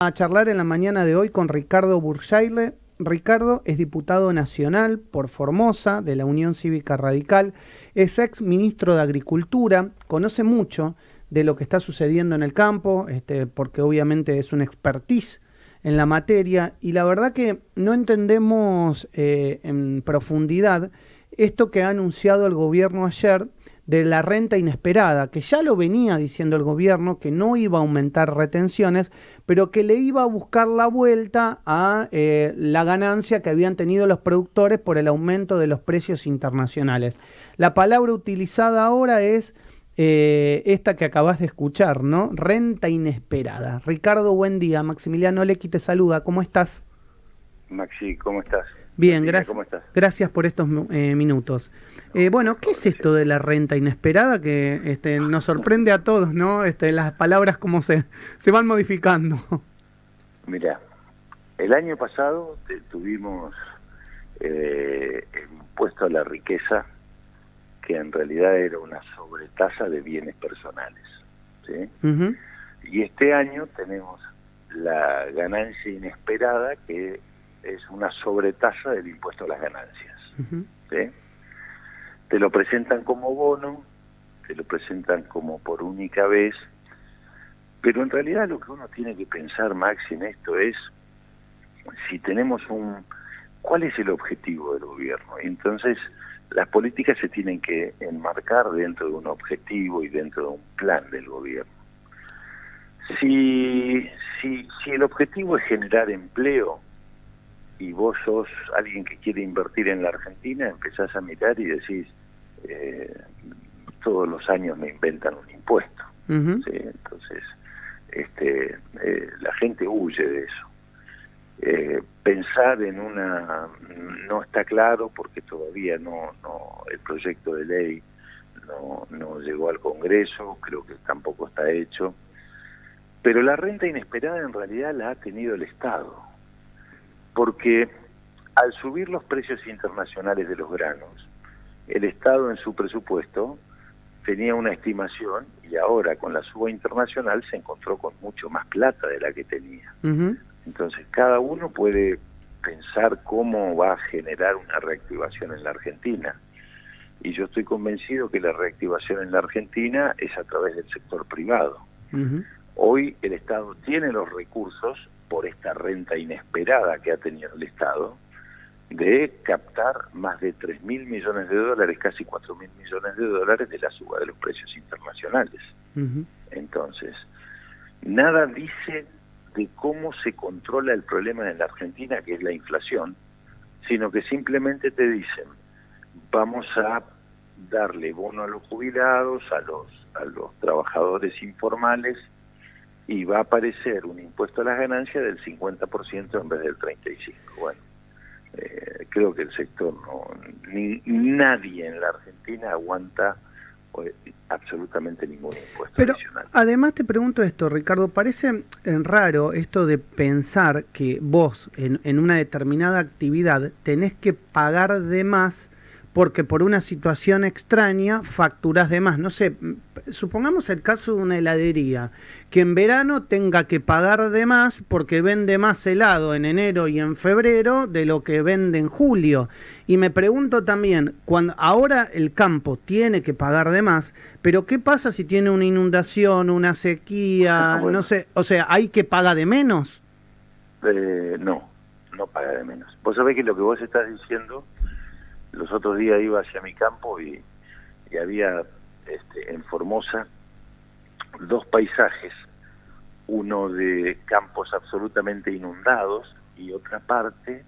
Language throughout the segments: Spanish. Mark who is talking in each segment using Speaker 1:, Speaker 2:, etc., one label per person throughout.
Speaker 1: A charlar en la mañana de hoy con Ricardo Bursaile. Ricardo es diputado nacional por Formosa de la Unión Cívica Radical, es ex ministro de Agricultura, conoce mucho de lo que está sucediendo en el campo, porque obviamente es un expertise en la materia, y la verdad que no entendemos en profundidad esto que ha anunciado el gobierno ayer de la renta inesperada, que ya lo venía diciendo el gobierno, que no iba a aumentar retenciones, pero que le iba a buscar la vuelta a la ganancia que habían tenido los productores por el aumento de los precios internacionales. La palabra utilizada ahora es esta que acabas de escuchar, ¿no? Renta inesperada. Ricardo, buen día. Maximiliano Lecky te saluda. ¿Cómo estás?
Speaker 2: Maxi, ¿cómo estás?
Speaker 1: Bien,
Speaker 2: ¿Cómo estás?
Speaker 1: gracias por estos minutos. Bueno, ¿qué es esto de la renta inesperada que nos sorprende a todos, ¿no? Las palabras como se van modificando.
Speaker 2: Mira, el año pasado tuvimos el impuesto a la riqueza, que en realidad era una sobretasa de bienes personales, ¿sí?
Speaker 1: Uh-huh.
Speaker 2: Y este año tenemos la ganancia inesperada, que es una sobretasa del impuesto a las ganancias.
Speaker 1: Uh-huh.
Speaker 2: ¿Sí? Te lo presentan como bono, te lo presentan como por única vez, pero en realidad lo que uno tiene que pensar, Max, en esto es si tenemos ¿cuál es el objetivo del gobierno? Entonces, las políticas se tienen que enmarcar dentro de un objetivo y dentro de un plan del gobierno. Si el objetivo es generar empleo, y vos sos alguien que quiere invertir en la Argentina, empezás a mirar y decís, todos los años me inventan un impuesto.
Speaker 1: Uh-huh.
Speaker 2: ¿Sí? Entonces, la gente huye de eso. Pensar en no está claro porque todavía el proyecto de ley no llegó al Congreso, creo que tampoco está hecho, pero la renta inesperada en realidad la ha tenido el Estado. Porque al subir los precios internacionales de los granos, el Estado en su presupuesto tenía una estimación y ahora con la suba internacional se encontró con mucho más plata de la que tenía.
Speaker 1: Uh-huh.
Speaker 2: Entonces cada uno puede pensar cómo va a generar una reactivación en la Argentina. Y yo estoy convencido que la reactivación en la Argentina es a través del sector privado.
Speaker 1: Uh-huh.
Speaker 2: Hoy el Estado tiene los recursos, por esta renta inesperada que ha tenido el Estado, de captar más de 3.000 millones de dólares, casi 4.000 millones de dólares de la suba de los precios internacionales.
Speaker 1: Uh-huh.
Speaker 2: Entonces, nada dice de cómo se controla el problema en la Argentina, que es la inflación, sino que simplemente te dicen, vamos a darle bono a los jubilados, a los trabajadores informales, y va a aparecer un impuesto a las ganancias del 50% en vez del 35%. Bueno, creo que el sector nadie en la Argentina aguanta absolutamente ningún impuesto
Speaker 1: Pero
Speaker 2: adicional.
Speaker 1: además te pregunto esto, Ricardo, parece raro esto de pensar que vos en una determinada actividad tenés que pagar de más porque por una situación extraña facturás de más. No sé, supongamos el caso de una heladería, que en verano tenga que pagar de más porque vende más helado en enero y en febrero de lo que vende en julio. Y me pregunto también, cuando ahora el campo tiene que pagar de más, pero ¿qué pasa si tiene una inundación, una sequía,
Speaker 2: Bueno,
Speaker 1: no sé, o sea, ¿hay que pagar de menos?
Speaker 2: no paga de menos. Vos sabés que lo que vos estás diciendo, los otros días iba hacia mi campo y había en Formosa dos paisajes, uno de campos absolutamente inundados y otra parte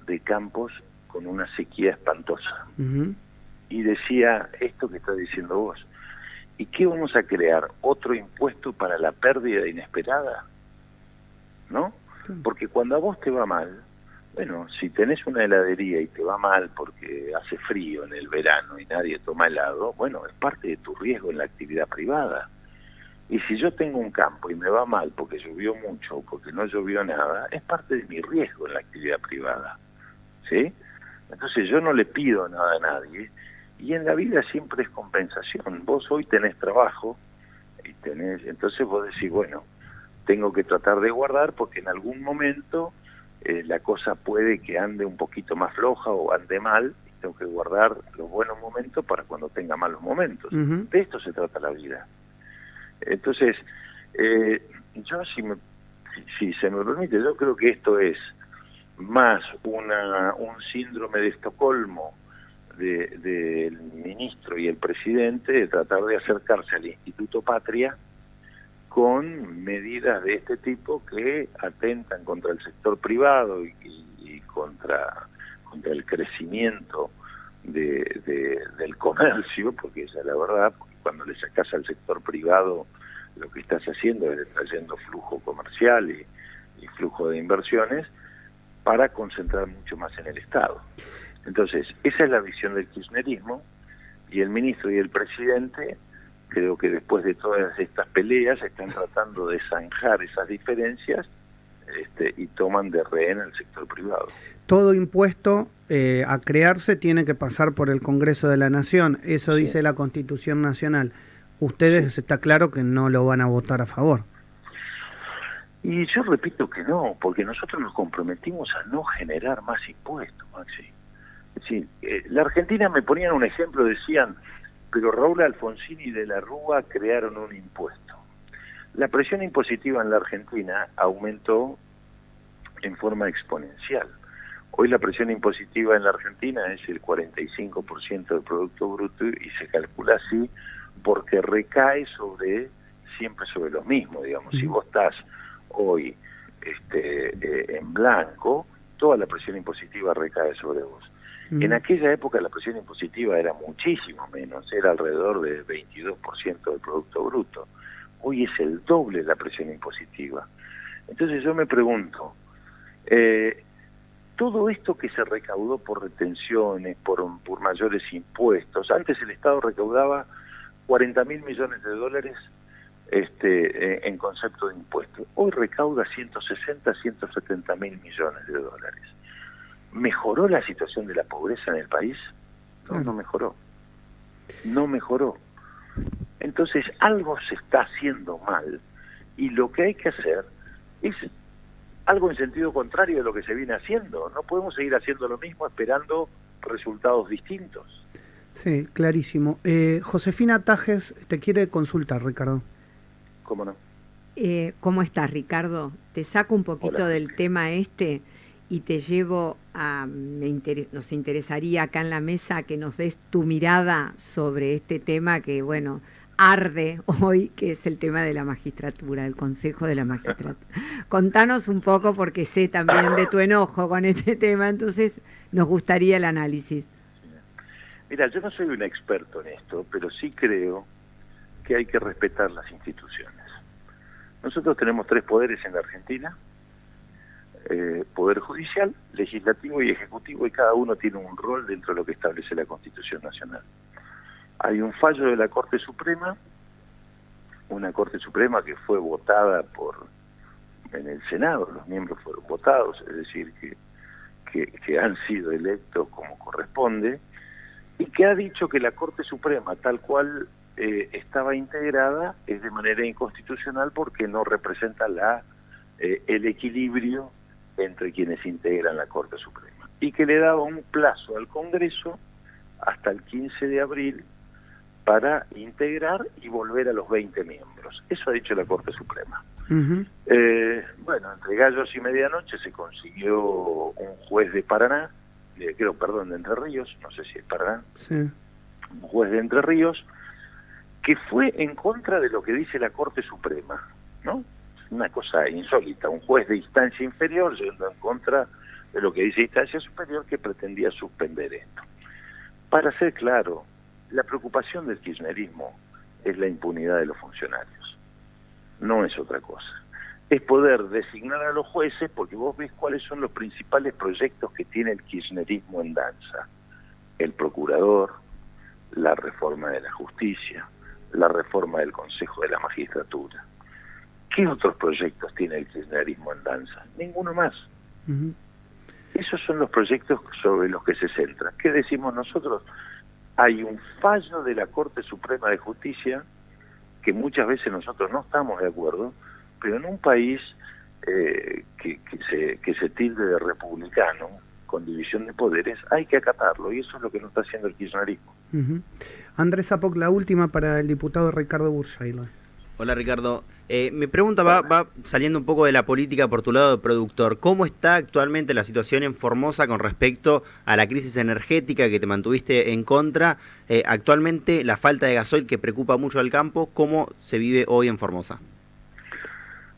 Speaker 2: de campos con una sequía espantosa.
Speaker 1: Uh-huh.
Speaker 2: Y decía esto que estás diciendo vos, ¿y qué vamos a crear? ¿Otro impuesto para la pérdida inesperada? ¿No?
Speaker 1: Sí.
Speaker 2: Porque cuando a vos te va mal, bueno, si tenés una heladería y te va mal porque hace frío en el verano y nadie toma helado, bueno, es parte de tu riesgo en la actividad privada. Y si yo tengo un campo y me va mal porque llovió mucho o porque no llovió nada, es parte de mi riesgo en la actividad privada. ¿Sí? Entonces yo no le pido nada a nadie y en la vida siempre es compensación. Vos hoy tenés trabajo y entonces vos decís, bueno, tengo que tratar de guardar porque en algún momento la cosa puede que ande un poquito más floja o ande mal, y tengo que guardar los buenos momentos para cuando tenga malos momentos. De esto se trata la vida. Entonces, yo si se me permite, yo creo que esto es más un síndrome de Estocolmo del ministro y el presidente, de tratar de acercarse al Instituto Patria con medidas de este tipo que atentan contra el sector privado y contra el crecimiento del comercio, porque esa es la verdad, porque cuando le sacás al sector privado lo que estás haciendo es trayendo flujo comercial y flujo de inversiones para concentrar mucho más en el Estado. Entonces, esa es la visión del kirchnerismo, y el ministro y el presidente, creo que después de todas estas peleas, están tratando de zanjar esas diferencias y toman de rehén al sector privado.
Speaker 1: Todo impuesto a crearse tiene que pasar por el Congreso de la Nación, eso dice la Constitución Nacional. Ustedes está claro que no lo van a votar a favor.
Speaker 2: Y yo repito que no, porque nosotros nos comprometimos a no generar más impuestos, Maxi. Es decir, la Argentina, me ponían un ejemplo, decían, pero Raúl Alfonsín y de la Rúa crearon un impuesto. La presión impositiva en la Argentina aumentó en forma exponencial. Hoy la presión impositiva en la Argentina es el 45% del Producto Bruto y se calcula así porque recae siempre sobre los mismos, digamos. Si vos estás hoy en blanco, toda la presión impositiva recae sobre vos. En aquella época la presión impositiva era muchísimo menos, era alrededor del 22% del Producto Bruto. Hoy es el doble la presión impositiva. Entonces yo me pregunto, todo esto que se recaudó por retenciones, por mayores impuestos, antes el Estado recaudaba 40.000 millones de dólares en concepto de impuestos. Hoy recauda 160, 170.000 millones de dólares. ¿Mejoró la situación de la pobreza en el país? No, no mejoró. No mejoró. Entonces algo se está haciendo mal y lo que hay que hacer es algo en sentido contrario de lo que se viene haciendo. No podemos seguir haciendo lo mismo esperando resultados distintos.
Speaker 1: Sí, clarísimo. Josefina Tajes te quiere consultar, Ricardo.
Speaker 2: ¿Cómo no?
Speaker 3: ¿Cómo estás, Ricardo? Te saco un poquito del tema y te llevo a... nos interesaría acá en la mesa que nos des tu mirada sobre este tema que, bueno, arde hoy, que es el tema de la magistratura, el Consejo de la Magistratura. Contanos un poco, porque sé también de tu enojo con este tema, entonces nos gustaría el análisis.
Speaker 2: Mira, yo no soy un experto en esto, pero sí creo que hay que respetar las instituciones. Nosotros tenemos 3 poderes en la Argentina: Poder Judicial, Legislativo y Ejecutivo, y cada uno tiene un rol dentro de lo que establece la Constitución Nacional. Hay un fallo de la Corte Suprema, una Corte Suprema que fue votada en el Senado, los miembros fueron votados, es decir, que han sido electos como corresponde, y que ha dicho que la Corte Suprema, tal cual estaba integrada, es de manera inconstitucional porque no representa el equilibrio entre quienes integran la Corte Suprema, y que le daba un plazo al Congreso hasta el 15 de abril para integrar y volver a los 20 miembros. Eso ha dicho la Corte Suprema. Bueno, entre gallos y medianoche se consiguió un juez de Paraná, de Entre Ríos, no sé si es Paraná, un juez de Entre Ríos, que fue en contra de lo que dice la Corte Suprema, ¿no? Una cosa insólita, un juez de instancia inferior yendo en contra de lo que dice instancia superior, que pretendía suspender esto. Para ser claro, la preocupación del kirchnerismo es la impunidad de los funcionarios, no es otra cosa. Es poder designar a los jueces, porque vos ves cuáles son los principales proyectos que tiene el kirchnerismo en danza: el procurador, la reforma de la justicia, la reforma del Consejo de la Magistratura. ¿Qué otros proyectos tiene el kirchnerismo en danza? Ninguno más. Esos son los proyectos sobre los que se centra. ¿Qué decimos nosotros? Hay un fallo de la Corte Suprema de Justicia, que muchas veces nosotros no estamos de acuerdo, pero en un país que se tilde de republicano, con división de poderes, hay que acatarlo, y eso es lo que no está haciendo el kirchnerismo.
Speaker 1: Andrés Zapoc, la última para el diputado Ricardo Bursailo.
Speaker 4: Hola Ricardo, mi pregunta va saliendo un poco de la política por tu lado de productor. ¿Cómo está actualmente la situación en Formosa con respecto a la crisis energética que te mantuviste en contra? Actualmente la falta de gasoil que preocupa mucho al campo, ¿cómo se vive hoy en Formosa?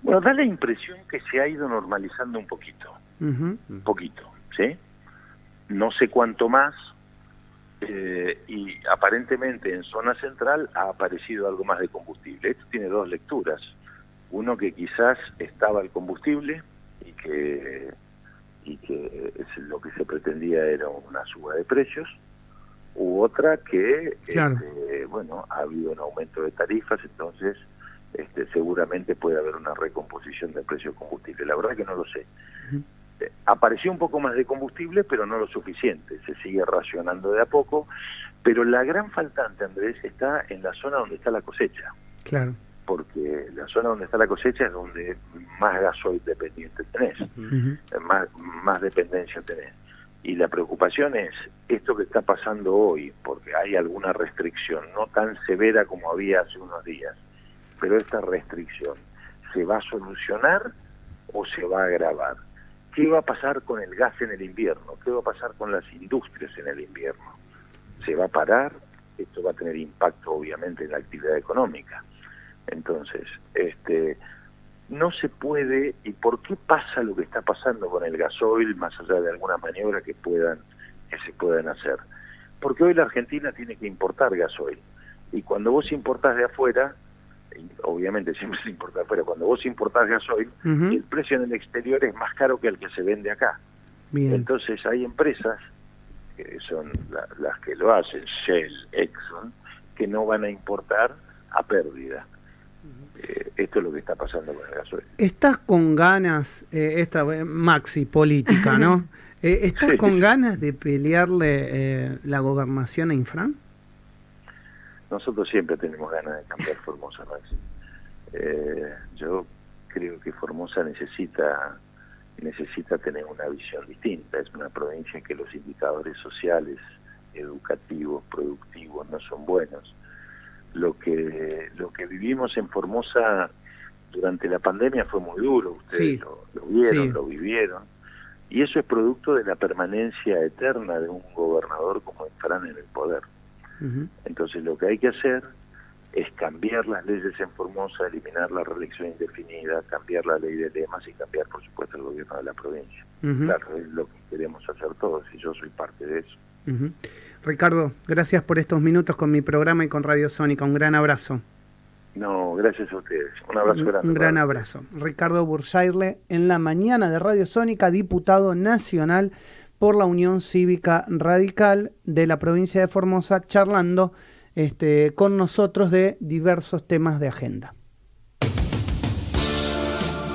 Speaker 2: Bueno, da la impresión que se ha ido normalizando un poquito, ¿sí? No sé cuánto más, y aparentemente en zona central ha aparecido algo más de combustible. Esto tiene dos lecturas. Uno, que quizás estaba el combustible y que lo que se pretendía era una suba de precios, u otra que
Speaker 1: claro,
Speaker 2: bueno, ha habido un aumento de tarifas, entonces seguramente puede haber una recomposición del precio del combustible. La verdad que no lo sé. Apareció un poco más de combustible, pero no lo suficiente. Se sigue racionando de a poco, pero la gran faltante, Andrés, está en la zona donde está la cosecha.
Speaker 1: Claro.
Speaker 2: Porque la zona donde está la cosecha es donde más gasoil dependiente tenés, más dependencia tenés. Y la preocupación es esto que está pasando hoy, porque hay alguna restricción, no tan severa como había hace unos días, pero esta restricción, ¿se va a solucionar o se va a agravar? ¿Qué va a pasar con el gas en el invierno? ¿Qué va a pasar con las industrias en el invierno? ¿Se va a parar? Esto va a tener impacto obviamente en la actividad económica. Entonces, no se puede. ¿Y por qué pasa lo que está pasando con el gasoil, más allá de alguna maniobra que se puedan hacer? Porque hoy la Argentina tiene que importar gasoil. Y cuando vos importás de afuera, obviamente siempre se importa de afuera, cuando vos importás gasoil, el precio en el exterior es más caro que el que se vende acá.
Speaker 1: Bien.
Speaker 2: Entonces hay empresas, que son las que lo hacen, Shell, Exxon, que no van a importar a pérdida. Esto es lo que está pasando con el gasoil.
Speaker 1: ¿Estás con ganas, esta maxi política, ¿no? ¿Estás
Speaker 2: Sí.
Speaker 1: con ganas de pelearle la gobernación a Infran?
Speaker 2: Nosotros siempre tenemos ganas de cambiar Formosa, Maxi. Yo creo que Formosa necesita tener una visión distinta. Es una provincia en que los indicadores sociales, educativos, productivos no son buenos. Lo que vivimos en Formosa durante la pandemia fue muy duro. Ustedes lo vieron, lo vivieron. Y eso es producto de la permanencia eterna de un gobernador como Infran en el poder. Entonces lo que hay que hacer es cambiar las leyes en Formosa, eliminar la reelección indefinida, cambiar la ley de lemas y cambiar, por supuesto, el gobierno de la provincia. Claro, es lo que queremos hacer todos y yo soy parte de eso.
Speaker 1: Ricardo, gracias por estos minutos con mi programa y con Radio Sónica. Un gran abrazo.
Speaker 2: No, gracias a ustedes. Un abrazo grande.
Speaker 1: Un gran abrazo. Ricardo Bursaille, en la mañana de Radio Sónica, diputado nacional por la Unión Cívica Radical de la provincia de Formosa, charlando con nosotros de diversos temas de agenda.